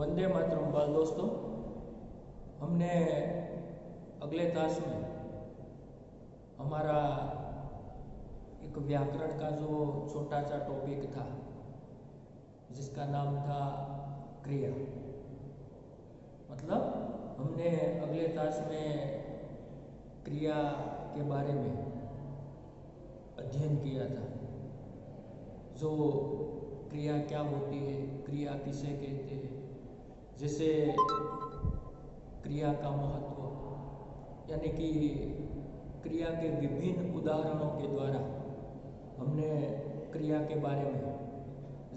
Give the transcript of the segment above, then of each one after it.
वंदे मातरम। बाल दोस्तों, हमने अगले क्लास में हमारा एक व्याकरण का जो छोटा सा टॉपिक था जिसका नाम था क्रिया, मतलब हमने अगले क्लास में क्रिया के बारे में अध्ययन किया था। जो क्रिया क्या होती है, क्रिया किसे कहते हैं, जैसे क्रिया का महत्व, यानी कि क्रिया के विभिन्न उदाहरणों के द्वारा हमने क्रिया के बारे में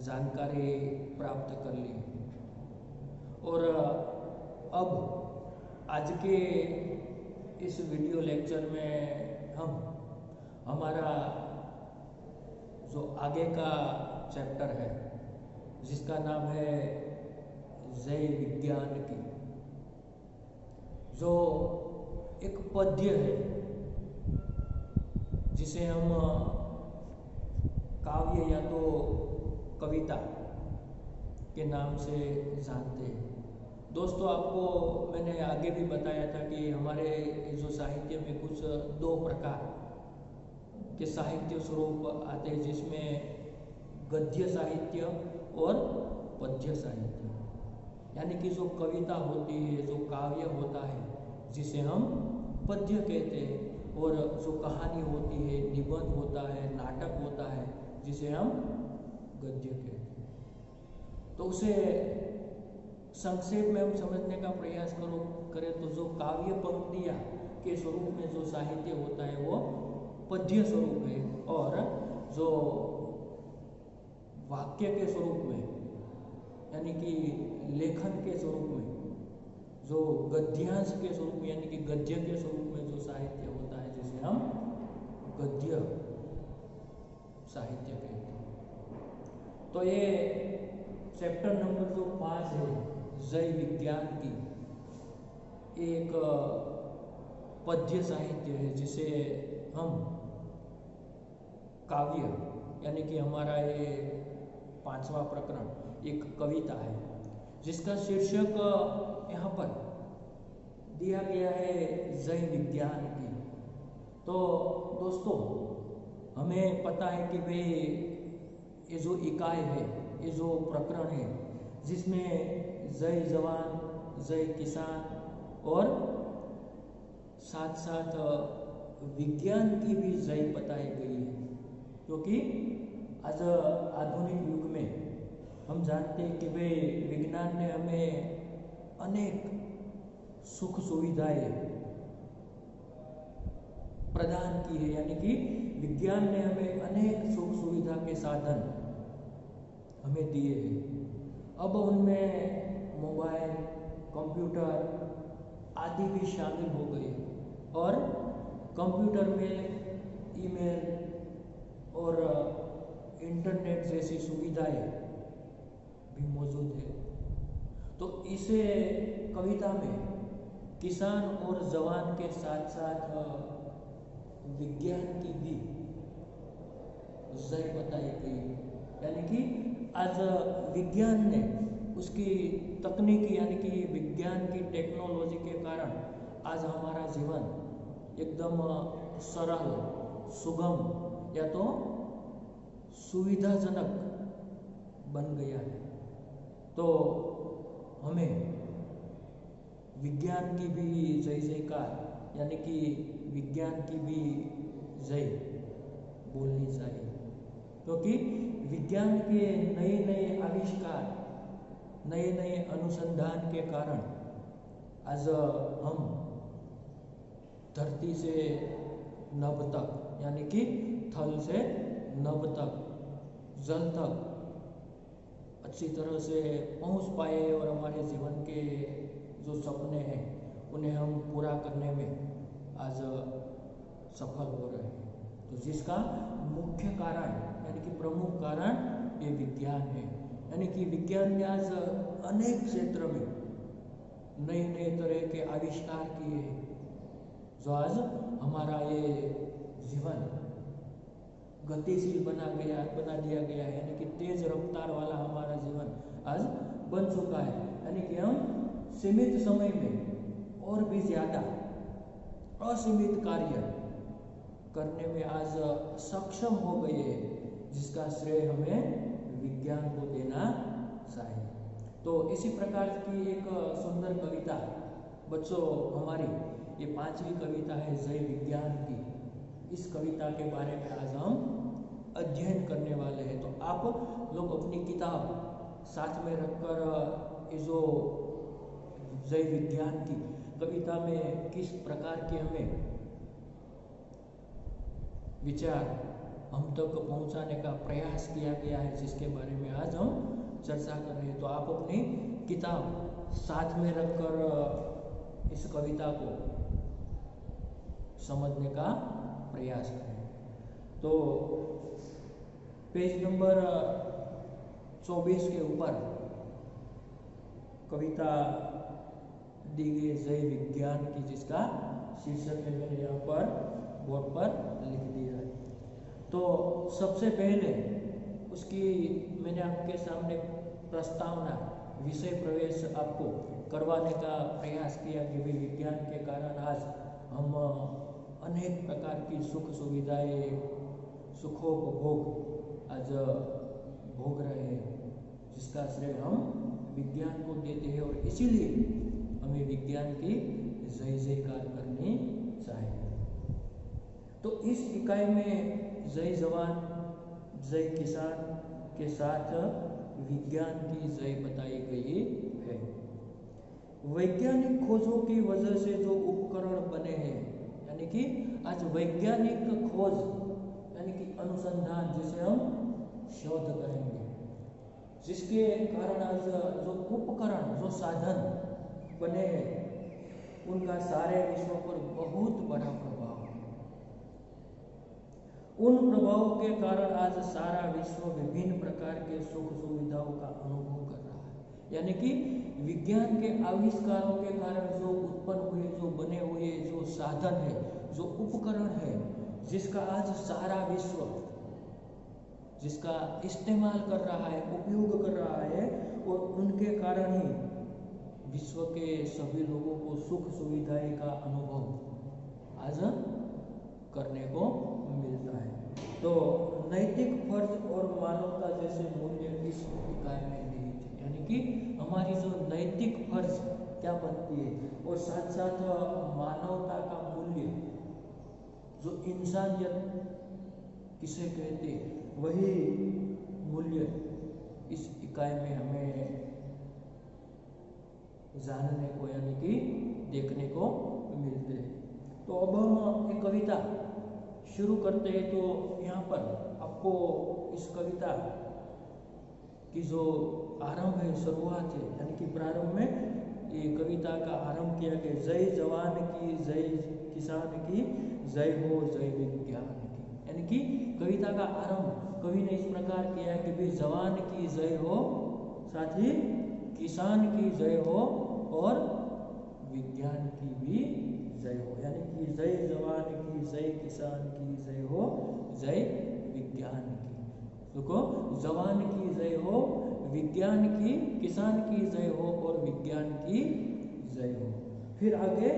जानकारी प्राप्त कर ली। और अब आज के इस वीडियो लेक्चर में हम हमारा जो आगे का चैप्टर है जिसका नाम है जय विज्ञान की, जो एक पद्य है जिसे हम काव्य या तो कविता के नाम से जानते हैं। दोस्तों, आपको मैंने आगे भी बताया था कि हमारे जो साहित्य में कुछ दो प्रकार के साहित्य स्वरूप आते हैं, जिसमें गद्य साहित्य और पद्य साहित्य, यानी कि जो कविता होती है, जो काव्य होता है जिसे हम पद्य कहते हैं, और जो कहानी होती है, निबंध होता है, नाटक होता है जिसे हम गद्य कहते हैं। तो उसे संक्षेप में हम समझने का प्रयास करें तो जो काव्य पंक्तियाँ के स्वरूप में जो साहित्य होता है वो पद्य स्वरूप है, और जो वाक्य के स्वरूप में यानी कि लेखन के स्वरूप में, जो गद्यांश के स्वरूप में यानी कि गद्य के स्वरूप में जो साहित्य होता है जिसे हम गद्य साहित्य कहते हैं। तो ये चैप्टर नंबर जो 5 है जय विज्ञान की, एक पद्य साहित्य है जिसे हम काव्य यानी कि हमारा ये 5वां प्रकरण एक कविता है जिसका शीर्षक यहाँ पर दिया गया है जय विज्ञान की। तो दोस्तों, हमें पता है कि वे ये जो इकाई है, ये जो प्रकरण है जिसमें जय जवान, जय किसान और साथ साथ विज्ञान की भी जय बताई गई है, क्योंकि आज आधुनिक युग में हम जानते हैं कि वे विज्ञान ने हमें अनेक सुख सुविधाएं प्रदान की है, यानी कि विज्ञान ने हमें अनेक सुख सुविधा के साधन हमें दिए हैं। अब उनमें मोबाइल, कंप्यूटर आदि भी शामिल हो गए, और कंप्यूटर में ईमेल और इंटरनेट जैसी सुविधाएं भी मौजूद है। तो इसे कविता में किसान और जवान के साथ साथ विज्ञान की भी जय बताई गई, यानी कि आज विज्ञान ने उसकी तकनीकी यानी कि विज्ञान की टेक्नोलॉजी के कारण आज हमारा जीवन एकदम सरल, सुगम या तो सुविधाजनक बन गया है। तो हमें विज्ञान की भी जय जयकार यानी कि विज्ञान की भी जय बोलनी चाहिए, क्योंकि विज्ञान के नए नए आविष्कार, नए नए अनुसंधान के कारण आज हम धरती से नभ तक यानी कि थल से नभ तक, जल तक अच्छी तरह से पहुंच पाए, और हमारे जीवन के जो सपने हैं उन्हें हम पूरा करने में आज सफल हो रहे हैं। तो जिसका मुख्य कारण यानी कि प्रमुख कारण ये विज्ञान है, यानी कि विज्ञान ने आज अनेक क्षेत्र में नए नए तरह के आविष्कार किए हैं, जो आज हमारा ये जीवन गतिशील बना दिया गया है, यानी कि तेज रफ्तार वाला हमारा जीवन आज बन चुका है। यानी कि हम सीमित समय में और भी ज़्यादा असीमित कार्य करने में आज सक्षम हो गए हैं, जिसका श्रेय हमें विज्ञान को देना चाहिए। तो इसी प्रकार की एक सुंदर कविता बच्चों, हमारी ये 5वीं कविता है जय विज्ञान की। इस कविता के बारे में आज हम अध्ययन करने वाले हैं। तो आप लोग अपनी किताब साथ में रखकर ये जो जय विज्ञान की कविता में किस प्रकार के हमें विचार हम तक पहुंचाने का प्रयास किया गया है, जिसके बारे में आज हम चर्चा कर रहे हैं। तो आप अपनी किताब साथ में रखकर इस कविता को समझने का प्रयास करें। तो पेज नंबर 24 के ऊपर कविता दी गई जय विज्ञान की, जिसका शीर्षक है मैंने यहाँ पर बोर्ड पर लिख दिया है। तो सबसे पहले उसकी मैंने आपके सामने प्रस्तावना, विषय प्रवेश आपको करवाने का प्रयास किया कि भाई विज्ञान के कारण आज हम अनेक प्रकार की सुख सुविधाएं, सुखों को भोग आज भोग रहे हैं, जिसका श्रेय हम विज्ञान को देते हैं और इसीलिए हमें विज्ञान की जय जयकार करनी चाहिए। तो इस इकाई में जय जवान, जय किसान के साथ विज्ञान की जय बताई गई है। वैज्ञानिक खोजों की वजह से जो उपकरण बने हैं, यानी कि आज वैज्ञानिक खोज यानी कि अनुसंधान, जिसे हम शोध करेंगे, जिसके कारण आज जो उपकरण, जो साधन बने हैं, उनका सारे विश्व पर बहुत बड़ा प्रभाव है। उन प्रभावों के कारण आज सारा विश्व विभिन्न प्रकार के सुख सुविधाओं का अनुभव कर रहा है। यानी कि विज्ञान के आविष्कारों के कारण जो उत्पन्न हुए, जो बने हुए जो साधन है, जो उपकरण है, जिसका आज सारा विश्व जिसका इस्तेमाल कर रहा है, उपयोग कर रहा है, और उनके कारण ही विश्व के सभी लोगों को सुख सुविधाएं का अनुभव आज करने को मिलता है। तो नैतिक फर्ज और मानवता जैसे मूल्य इस इकाई में निहित है, यानी कि हमारी जो नैतिक फर्ज क्या बनती है और साथ साथ मानवता का मूल्य, जो इंसानियत किसे कहते हैं, वही मूल्य इस इकाई में हमें जानने को यानी कि देखने को मिलते हैं। तो अब हम एक कविता शुरू करते हैं। तो यहाँ पर आपको इस कविता की जो आरंभ है, शुरुआत है, यानी कि प्रारंभ में ये कविता का आरंभ किया गया, जय जवान की, जय किसान की, जय हो जय विज्ञान की। यानी कि कविता का आरंभ कवि ने इस प्रकार किया है कि भाई जवान की जय हो, साथ ही किसान की जय हो और विज्ञान की भी जय हो। यानी कि जय जवान की, जय किसान की जय हो, जय विज्ञान की। देखो, जवान की जय हो, विज्ञान की, किसान की जय हो और विज्ञान की जय हो। फिर आगे,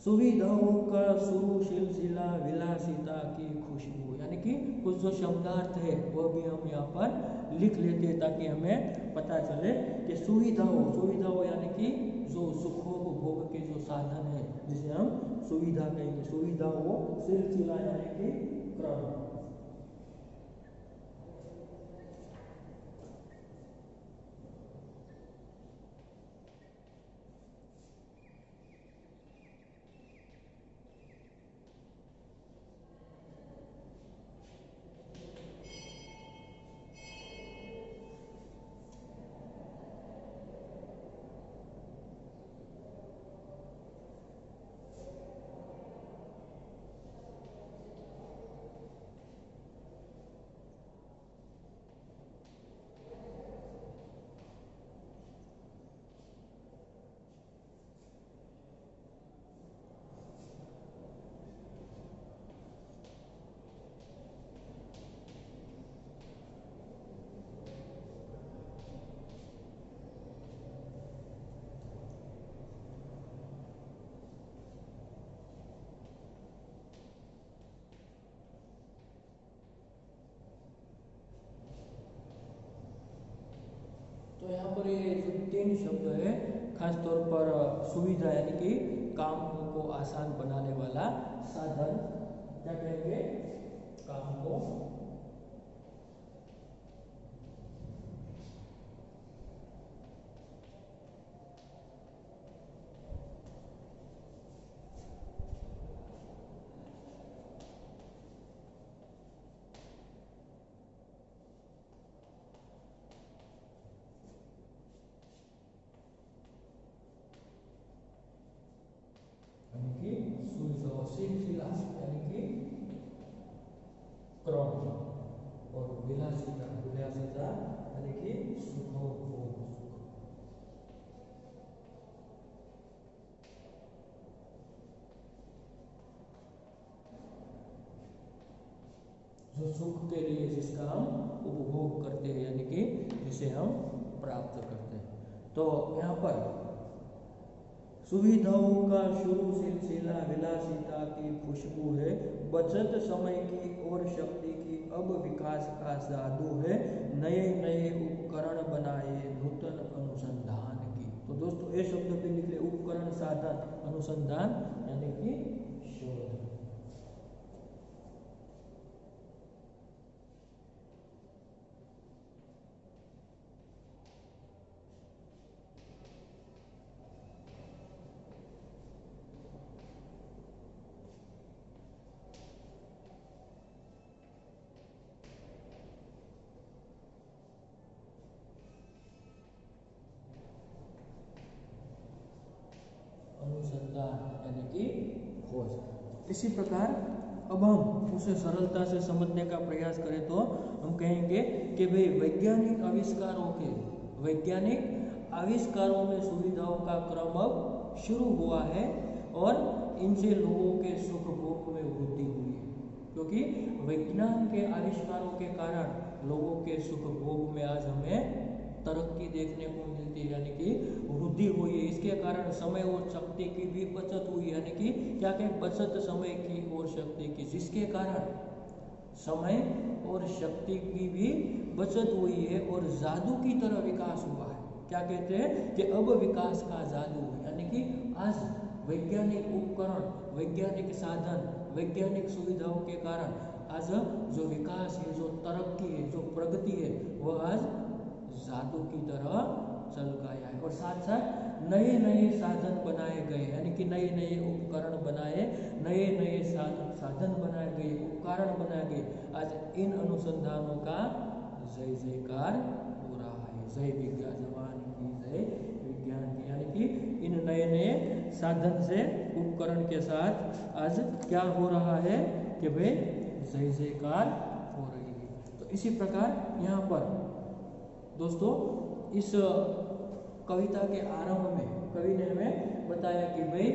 सुविधाओं का शुरू सिलसिला, विलासिता की खुशबू। यानी कि कुछ जो शब्दार्थ है वो भी हम यहाँ पर लिख लेते हैं ताकि हमें पता चले कि सुविधाओं यानी कि जो सुखों को भोग के जो साधन है, जिसे हम सुविधा कहेंगे। सुविधाओं सिलसिला यानी कि क्रम। ये जो 3 शब्द है खास तौर पर सुविधा यानी कि काम को आसान बनाने वाला साधन, क्या कहेंगे, काम को यानी कि सुविधा, सिलसिला यानी कि क्रम, और विलासिता, विलासिता यानी कि सुखोपभोग। जो सुख के लिए जिसका हम उपभोग करते हैं यानी कि जिसे हम प्राप्त करते हैं। तो यहाँ पर सुविधाओं का शुरू सिलसिला विलासिता की खुशबू है, बचत समय की और शक्ति की अब विकास का जादू है, नए नए उपकरण बनाए नूतन अनुसंधान की। तो दोस्तों ये शब्द पे लिख ले, उपकरण, साधन, अनुसंधान यानी कि शोध। अनुसंधान यानी कि खोज। इसी प्रकार अब हम उसे सरलता से समझने का प्रयास करें तो हम कहेंगे कि भाई वैज्ञानिक आविष्कारों में सुविधाओं का क्रम अब शुरू हुआ है और इनसे लोगों के सुख भोग में वृद्धि हुई है, क्योंकि विज्ञान के आविष्कारों के कारण लोगों के सुख भोग में आज हमें तरक्की देखने को मिलती है, यानी कि वृद्धि हुई है। इसके कारण समय और शक्ति की भी बचत हुई, यानी कि क्या कहें, बचत समय की और शक्ति की, जिसके कारण समय और शक्ति की भी बचत हुई है और जादू की तरह विकास हुआ है। क्या कहते हैं कि अब विकास का जादू है, यानी कि आज वैज्ञानिक उपकरण, वैज्ञानिक साधन, वैज्ञानिक सुविधाओं के कारण आज जो विकास है, जो तरक्की है, जो प्रगति है, वह आज जादू की तरह चल गया है। और साथ साथ नए नए साधन बनाए गए, यानी कि नए नए उपकरण बनाए, नए नए साधन बनाए गए, उपकरण बनाए गए। आज इन अनुसंधानों का जय जयकार हो रहा है। जय विज्ञान, जवान की जय विज्ञान की, यानी कि इन नए नए साधन से, उपकरण के साथ आज क्या हो रहा है कि भाई जय जयकार हो रही है। तो इसी प्रकार यहाँ पर दोस्तों इस कविता के आरंभ में कवि ने हमें बताया कि भाई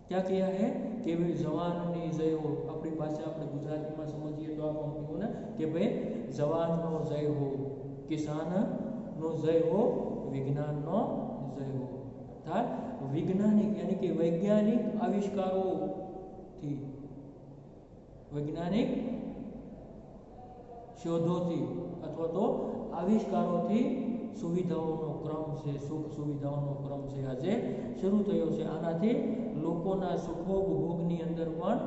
क्या किया है कि भाई जवाननी जय हो, अपनी भाषा अपने गुजराती में समझिए तो आप हम क्यों ना कि भाई जवान नो जय हो, किसान नो जय हो, विज्ञान नो जय हो। अर्थात वैज्ञानिक यानी कि वैज्ञानिक आविष्कारों थी, वैज्ञानिक शोधोથી અથવા તો આવિષ્કારોથી સુવિધાઓનો ક્રમ છે, સુખ સુવિધાઓનો ક્રમ છે આજે શરૂ થયો છે। આનાથી લોકોના સુખોપભોગની અંદર પણ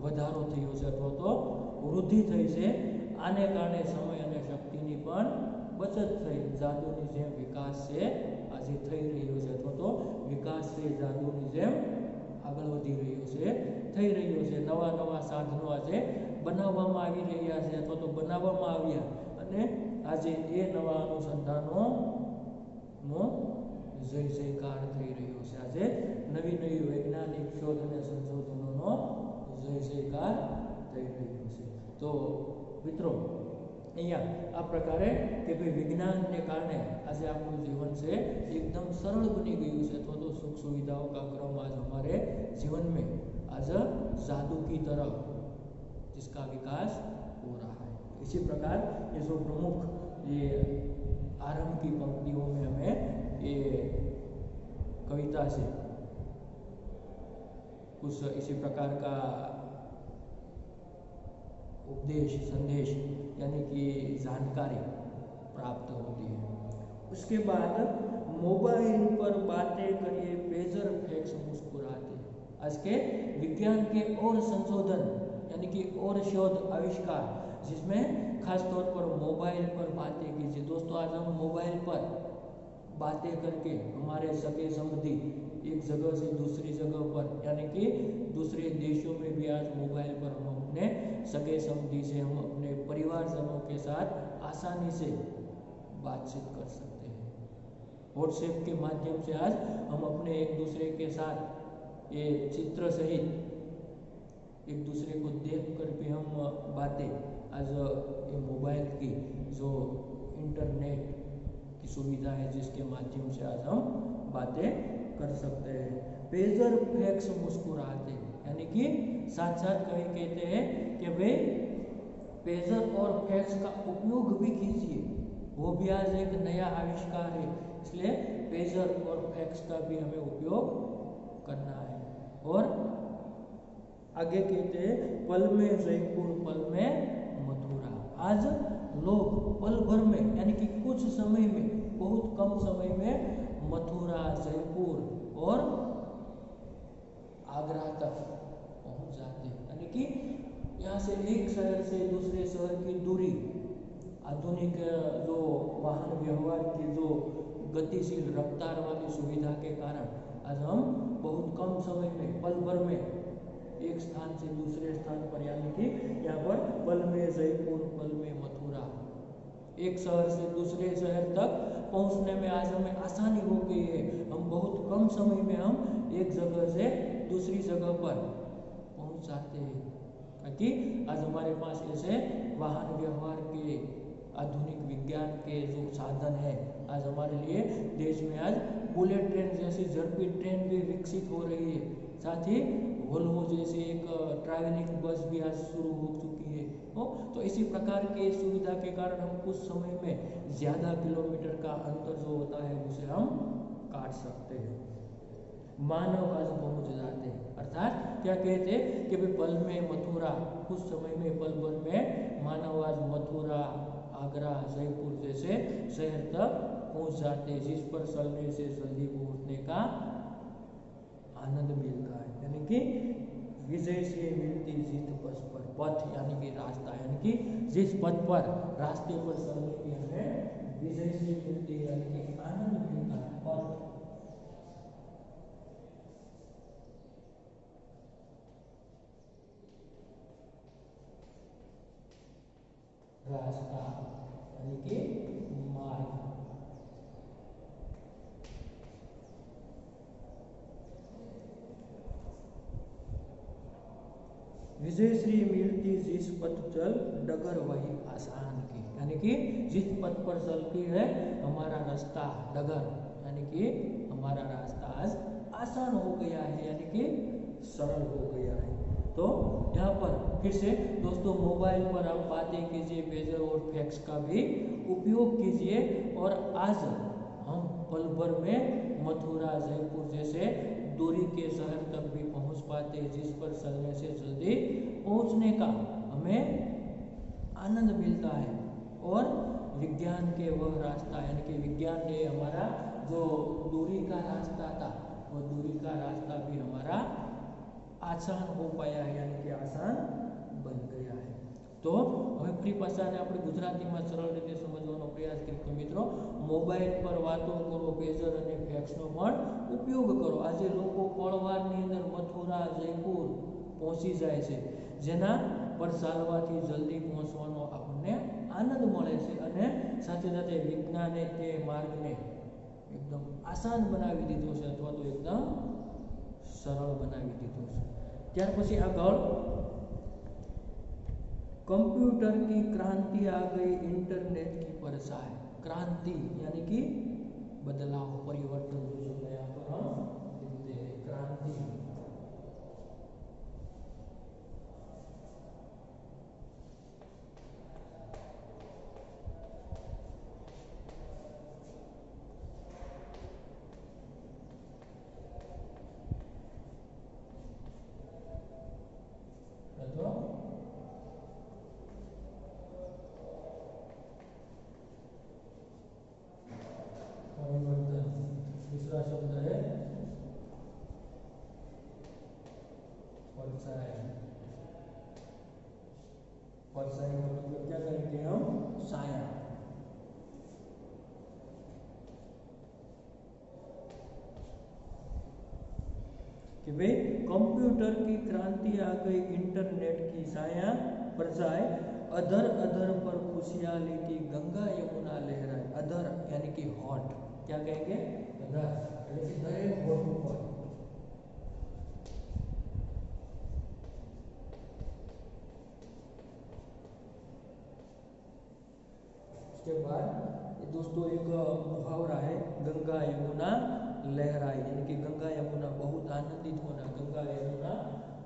વધારો થયો છે અથવા તો વૃદ્ધિ થઈ છે। આને કારણે સમય અને શક્તિની પણ બચત થઈ, જાદુની જેમ વિકાસ છે આજે થઈ રહ્યો છે અથવા તો વિકાસ છે જાદુની જેમ આગળ વધી રહ્યો છે, થઈ રહ્યો છે। નવા નવા સાધનો આજે બનાવવામાં આવી રહ્યા છે અથવા તો બનાવવામાં આવ્યા અને આજે એ નવા અનુસંધાનોનો જય જયકાર થઈ રહ્યો છે। આજે નવી નવી વૈજ્ઞાનિક શોધ અને સંશોધનોનો જય જયકાર થઈ રહ્યો છે। તો મિત્રો અહીંયા આ પ્રકારે કે ભાઈ વિજ્ઞાનને કારણે આજે આપણું જીવન છે एकदम सरल बनी गયું છે અથવા તો સુખ સુવિધાઓ का क्रम आज हमारे जीवन में आज जादू की तरह जिसका विकास हो रहा है। इसी प्रकार ये जो प्रमुख ये आरंभ की पंक्तियों में हमें ये कविता से कुछ इसी प्रकार का उपदेश संदेश यानी कि जानकारी प्राप्त होती है। उसके बाद मोबाइल पर बातें करिए, पेजर फैक्स मुस्कुराते। आज के विज्ञान के और संशोधन यानी कि और शोध आविष्कार, जिसमें खास तौर पर मोबाइल पर बातें कीजिए। दोस्तों, आज हम मोबाइल पर बातें करके हमारे सगे संबंधी एक जगह से दूसरी जगह पर यानी कि दूसरे देशों में भी आज मोबाइल पर हम अपने सगे संबंधी से, हम अपने परिवारजनों के साथ आसानी से बातचीत कर सकते हैं। व्हाट्सएप के माध्यम से आज हम अपने एक दूसरे के साथ ये चित्र सहित एक दूसरे को देख कर भी हम बातें, आज ये मोबाइल की जो इंटरनेट की सुविधा है जिसके माध्यम से आज हम बातें कर सकते हैं। पेजर फैक्स मुस्कुराते यानी कि साथ साथ कभी कहते हैं कि भाई पेजर और फैक्स का उपयोग भी कीजिए, वो भी आज एक नया आविष्कार है। इसलिए पेजर और फैक्स का भी हमें उपयोग करना है। और आगे कहते हैं पल में जयपुर पल में मथुरा। आज लोग पल भर में यानी कि कुछ समय में, बहुत कम समय में मथुरा, जयपुर और आगरा तक पहुंच जाते हैं। यानी कि यहाँ से एक शहर से दूसरे शहर की दूरी आधुनिक जो वाहन व्यवहार की जो गतिशील रफ्तार वाली सुविधा के कारण आज हम बहुत कम समय में, पल भर में एक स्थान से दूसरे स्थान पर, यानी कि यहाँ पर पल में जयपुर पल में मथुरा, एक शहर से दूसरे शहर तक पहुँचने में आज हमें आसानी हो गई है। हम बहुत कम समय में हम एक जगह से दूसरी जगह पर पहुँच जाते हैं, क्योंकि आज हमारे पास ऐसे वाहन व्यवहार के आधुनिक विज्ञान के जो साधन है। आज हमारे लिए देश में आज बुलेट ट्रेन जैसी झड़पी ट्रेन भी विकसित हो रही है। साथ ही वोल्वो जैसे एक ट्रैवलिंग बस भी आज शुरू हो चुकी है। तो इसी प्रकार के सुविधा के कारण हम कुछ समय में ज़्यादा किलोमीटर का अंतर जो होता है उसे हम काट सकते हैं। मानव आज पहुँच जाते हैं, अर्थात क्या कहते हैं कि भाई पल में मथुरा, कुछ समय में, पल भर में मानव आज मथुरा, आगरा, जयपुर जैसे शहर तक पहुँच जाते हैं, जिस पर चलने से जल्दी पहुँचने का आनंद मिलता है। यानी कि विजय से मिलती जीत पथ पर, पथ यानी कि रास्ता, यानी कि जिस पथ पर, रास्ते पर चलने की हमें विजय से मिलती है, यानी कि आनंद मिलता है। पथ रास्ता यानी कि मार्ग। विजय श्री मिलती जिस पथ चल डगर वही आसान की, यानी कि जिस पथ पर चलती है हमारा रास्ता, डगर यानी कि हमारा रास्ता आज आसान हो गया है, यानी कि सरल हो गया है। तो यहाँ पर फिर से दोस्तों, मोबाइल पर आप बातें कीजिए, पेजर और फैक्स का भी उपयोग कीजिए, और आज हम पल भर में मथुरा, जयपुर जैसे दूरी के शहर तक भी पहुंच पाते हैं, जिस पर चलने से जल्दी पहुंचने का हमें आनंद मिलता है। और विज्ञान के वह रास्ता, यानी कि विज्ञान ने हमारा जो दूरी का रास्ता था, वो दूरी का रास्ता भी हमारा आसान हो पाया है, यानी कि आसान बन गया है। तो હવે ફરી પાછા આપણે ગુજરાતીમાં સરળ રીતે સમજવાનો પ્રયાસ કરીએ તો મિત્રો, મોબાઈલ પર વાતો કરો, પેજર અને ફેક્સનો પણ ઉપયોગ કરો। આજે લોકો પળવારની અંદર મથુરા, જયપુર પહોંચી જાય છે, જેના પર ચાલવાથી જલ્દી પહોંચવાનો આપણને આનંદ મળે છે, અને સાથે સાથે વિજ્ઞાને તે માર્ગને એકદમ આસાન બનાવી દીધો છે, અથવા તો એકદમ સરળ બનાવી દીધો છે। ત્યાર પછી આગળ कंप्यूटर की क्रांति आ गई, इंटरनेट की परछाई। क्रांति यानी कि बदलाव, परिवर्तन, जो यहाँ पर हम लिखते हैं क्रांति। परछाई, परछाई का मतलब क्या करेंगे हम? साया। कि भाई कंप्यूटर की क्रांति आ गई, इंटरनेट की साया परछाई, अधर अधर पर खुशियां लेती गंगा यमुना लहराए। अधर यानी कि हॉट, क्या कहेंगे? अधर यानी कि दरेक होठों पर। उसके बाद दोस्तों एक मुहावरा है, गंगा यमुना लहराई, यानी कि गंगा यमुना बहुत आनंदित होना, गंगा यमुना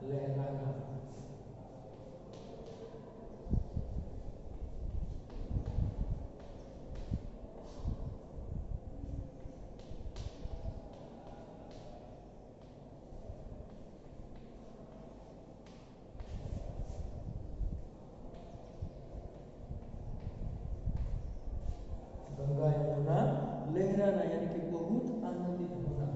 लहराना। गंगा यमुना लहराना यानी कि बहुत आनंदित होना।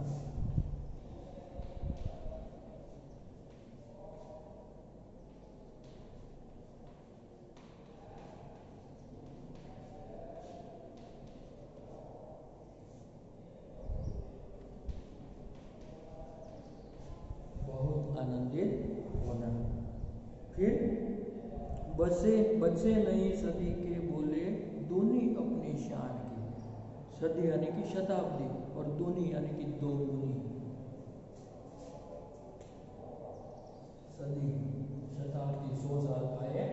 बहुत आनंदित होना। फिर बसे बचे नई सदी के बोले दूनी अपनी शान की। सदी यानी कि शताब्दी और दूनी यानी कि दो गुनी। सदी शताब्दी 100 साल का है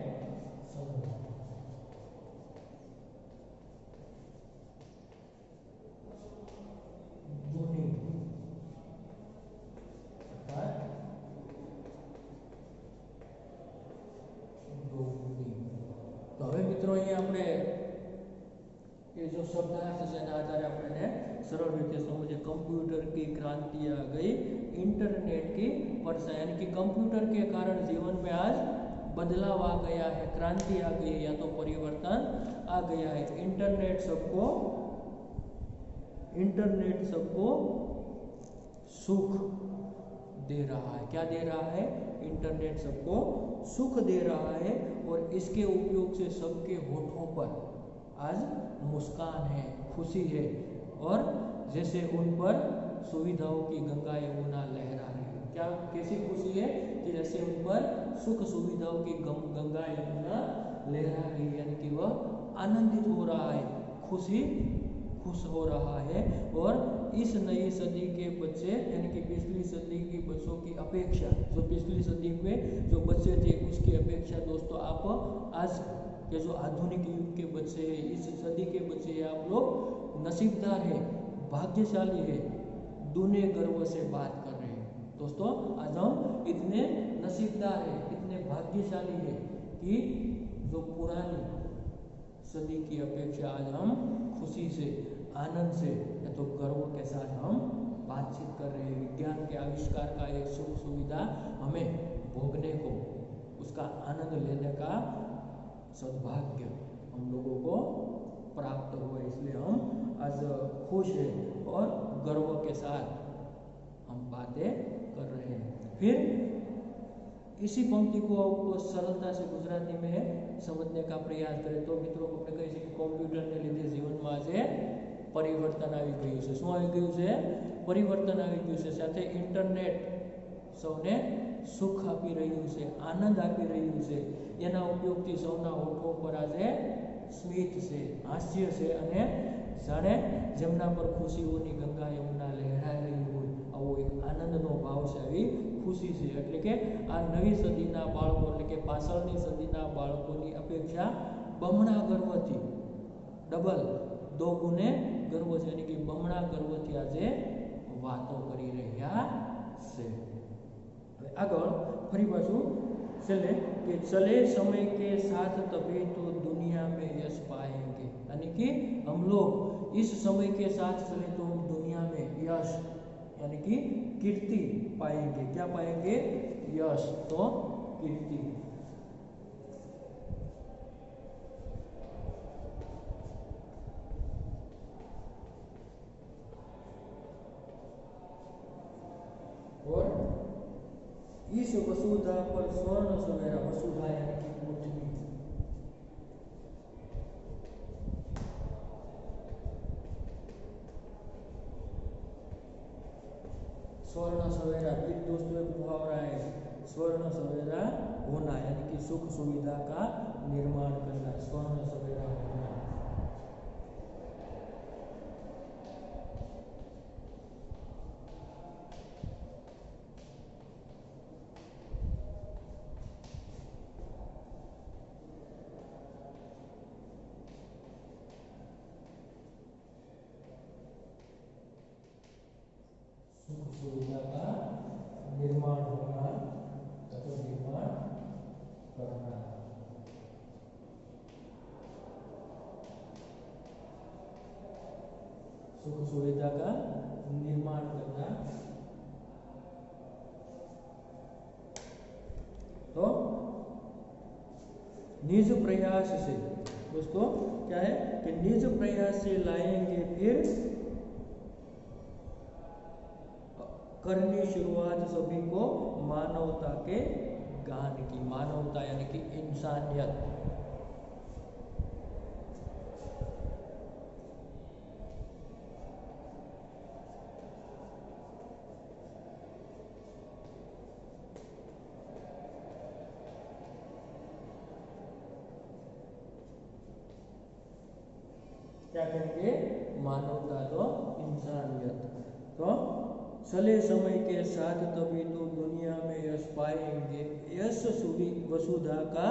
समय। दूनी अर्थात दो गुनी। तो હવે મિત્રો અહીંયા આપણે ये जो शब्दार्थ છે એના આધારે આપણે सरल रीते समझे। कंप्यूटर की क्रांति आ गई, इंटरनेट की परछाई, यानी कि कंप्यूटर के कारण जीवन में आज बदलाव आ गया है, क्रांति आ गई है या तो परिवर्तन आ गया है। इंटरनेट सबको सुख दे रहा है। क्या दे रहा है? इंटरनेट सबको सुख दे रहा है और इसके उपयोग से सबके होठों पर आज मुस्कान है, खुशी है, और जैसे उन पर सुविधाओं की गंगा यमुना लहरा रही है। क्या कैसी खुशी है? कि जैसे उन पर सुख सुविधाओं की गंगा यमुना लहरा रही है, यानी कि वह आनंदित हो रहा है, खुश हो रहा है। और इस नई सदी के बच्चे यानी कि पिछली सदी के बच्चों की अपेक्षा, जो पिछली सदी में जो बच्चे थे उसकी अपेक्षा दोस्तों आप आज के जो आधुनिक युग के बच्चे हैं, इस सदी के बच्चे हैं, आप लोग नसीबदार हैं, भाग्यशाली है, दूने गर्व से बात कर रहे हैं। दोस्तों आज हम इतने नसीबदार हैं, इतने भाग्यशाली हैं कि जो पुरानी सदी की अपेक्षा आज हम खुशी से, आनंद से या तो गर्व के साथ हम बातचीत कर रहे हैं। विज्ञान के आविष्कार का एक सुख सुविधा हमें भोगने को, उसका आनंद लेने का सौभाग्य हम लोगों को प्राप्त हुआ, इसलिए हम आज खुश हैं और गर्व के साथ हम बातें कर रहे हैं। फिर इसी पंक्ति को आपको सरलता से गुजराती में समझने का प्रयास करें तो मित्रों આપણે કહી શકીએ કોમ્પ્યુટરને લીધે જીવનમાં આજે પરિવર્તન આવી ગયું છે। શું આવી ગયું છે? પરિવર્તન આવી ગયું છે। સાથે ઇન્ટરનેટ સૌને સુખ આપી રહ્યું છે, આનંદ આપી રહ્યું છે। એના ઉપયોગથી સૌના હોઠો પર આજે સ્મિત છે, હાસ્ય છે, અને જાણે જેમના પર ખુશીઓની ગંગા યમુના લહેરાઈ રહી હોય આવો એક આનંદનો ભાવ છે, આવી ખુશી છે। એટલે કે આ નવી સદીના બાળકો એટલે કે પાછળની સદીના બાળકોની અપેક્ષા બમણા ગર્વથી, ડબલ દો ગુને ગર્વ છે, એટલે કે બમણા ગર્વથી આજે વાતો કરી રહ્યા છે। આગળ ફરી પાછું चले कि चले समय के साथ तभी तो दुनिया में यश पाएंगे, यानी कि हम लोग इस समय के साथ चले तो हम दुनिया में यश यानी कि कीर्ति पाएंगे। क्या पाएंगे? यश तो कीर्ति। और इस वसुधा पर स्वर्ण सवेरा, वसुधा यानी कि ऊंटनी, स्वर्ण सवेरा। फिर दोस्तों एक मुहावरा है, स्वर्ण सवेरा होना, यानी कि सुख सुविधा का निर्माण करना, स्वर्ण सवेरा होना। सुख सुविधा का निर्माण होना अथवा निर्माण करना। सुख सुविधा का निर्माण करना। तो निज प्रयास से दोस्तों क्या है कि निज प्रयास से लाएंगे, फिर करनी शुरुआत सभी को मानवता के ज्ञान की। मानवता यानी कि इंसानियत। क्या करेंगे? मानवता तो इंसानियत। तो चले समय के साथ तभी तो दुनिया में यश पाएंगे, यश वसुधा का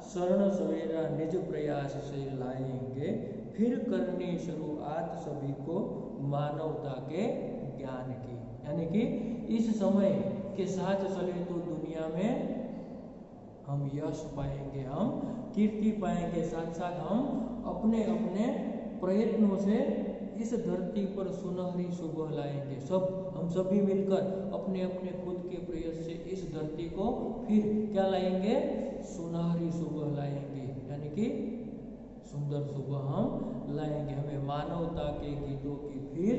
स्वर्ण सवेरा निज प्रयास से लाएंगे, फिर करनी शुरुआत सभी को मानवता के ज्ञान की। यानी कि इस समय के साथ चले तो दुनिया में हम यश पाएंगे, हम कीर्ति पाएंगे, साथ साथ हम अपने अपने प्रयत्नों से इस धरती पर सुनहरी सुबह लाएंगे। हम सभी मिलकर अपने अपने खुद के प्रयास से इस धरती को फिर क्या लाएंगे? सुनहरी सुबह लाएंगे, यानी कि सुंदर सुबह हम लाएंगे। हमें मानवता के गीतों की फिर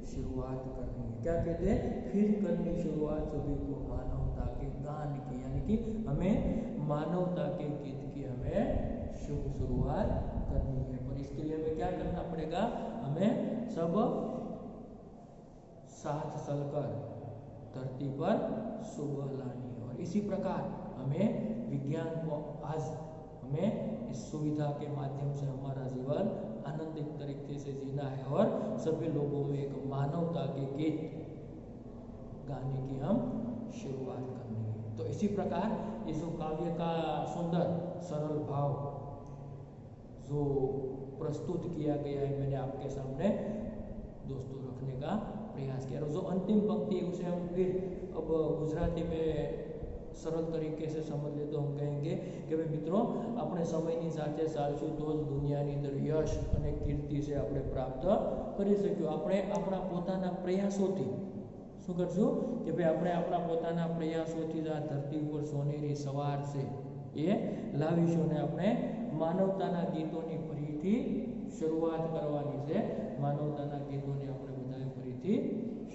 शुरुआत करनी है। क्या कहते हैं? फिर करनी शुरुआत सभी को मानवता के गान की, यानी कि हमें मानवता के गीत की हमें शुभ शुरुआत करनी है। पर इसके लिए हमें क्या करना पड़ेगा? हमें सब साथ चलकर धरती पर सुबह लानी है। और इसी प्रकार हमें विज्ञान को आज हमें इस सुविधा के माध्यम से हमारा जीवन आनंदित तरीके से जीना है और सभी लोगों में एक मानवता के गीत गाने की हम शुरुआत करनी है। तो इसी प्रकार इस काव्य का सुंदर सरल भाव जो प्रस्तुत किया गया है, मैंने आपके सामने दोस्तों रखने का प्रयास किया। और जो अंतिम पंक्ति उसे हम फिर अब गुजराती में सरल तरीके से समझ ले तो हम कहेंगे कि भाई मित्रों, આપણે સમયની સાથે ચાલશું તો જ દુનિયાની અંદર યશ અને કીર્તિ છે આપણે પ્રાપ્ત કરી શકીશું। આપણે આપણા પોતાના પ્રયાસોથી શું કરશું કે ભાઈ આપણે આપણા પોતાના પ્રયાસોથી જ આ ધરતી ઉપર સોનેરી સવાર છે એ લાવીશું અને આપણે માનવતાના ગીતોની ફરીથી શરૂઆત કરવાની છે। માનવતાના ગીતોની આપણે બધાએ ફરીથી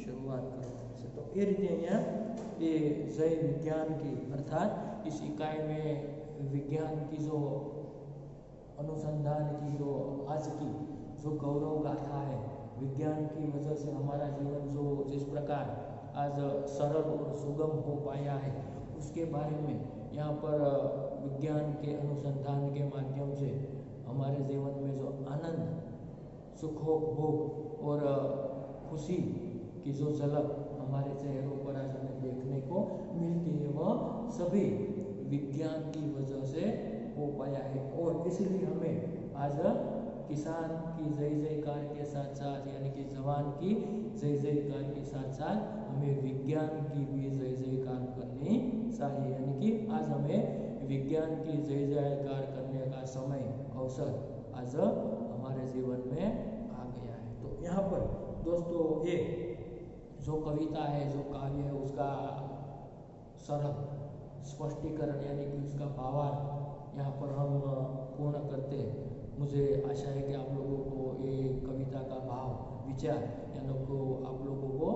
शुरुआत करवानी है। तो ये रीते यहाँ ये जय विज्ञान की अर्थात इस इकाई में विज्ञान की जो अनुसंधान की जो आज की जो गौरव गाथा है, विज्ञान की वजह से हमारा जीवन जो जिस प्रकार आज सरल और सुगम हो पाया है, उसके बारे में यहाँ पर विज्ञान के अनुसंधान के माध्यम से हमारे जीवन में जो आनंद, सुखोपभोग और खुशी की जो झलक हमारे चेहरों पर आज हमें देखने को मिलती है, वह सभी विज्ञान की वजह से हो पाया है। और इसलिए हमें आज किसान की जय जयकार के साथ साथ, यानी कि जवान की जय जयकार के साथ साथ हमें विज्ञान की भी जय जयकार करनी चाहिए। यानी कि आज हमें विज्ञान की जय जयकार करने का समय, अवसर आज हमारे जीवन में आ गया है। तो यहाँ पर दोस्तों ये जो कविता है, जो काव्य है, उसका सरल स्पष्टीकरण यानी कि उसका भावार्थ यहाँ पर हम पूर्ण करते हैं। मुझे आशा है कि आप लोगों को ये कविता का भाव, विचार यानी को आप लोगों को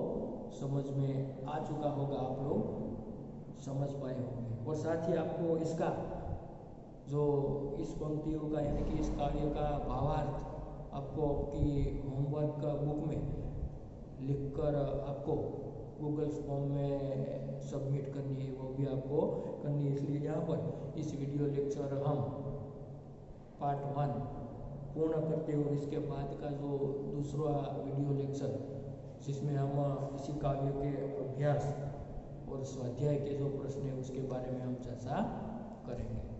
समझ में आ चुका होगा। आप लोग समझ पाए होंगे। और साथ ही आपको इसका जो इस पंक्तियों का यानी कि इस काव्य का भावार्थ आपको आपकी होमवर्क बुक में लिखकर आपको गूगल फॉर्म में सबमिट करनी है, वो भी आपको करनी है। इसलिए यहाँ पर इस वीडियो लेक्चर हम पार्ट 1 पूर्ण करते हैं और इसके बाद का जो दूसरा वीडियो लेक्चर जिसमें हम इसी काव्य के अभ्यास और स्वाध्याय के जो प्रश्न है उसके बारे में हम चर्चा करेंगे।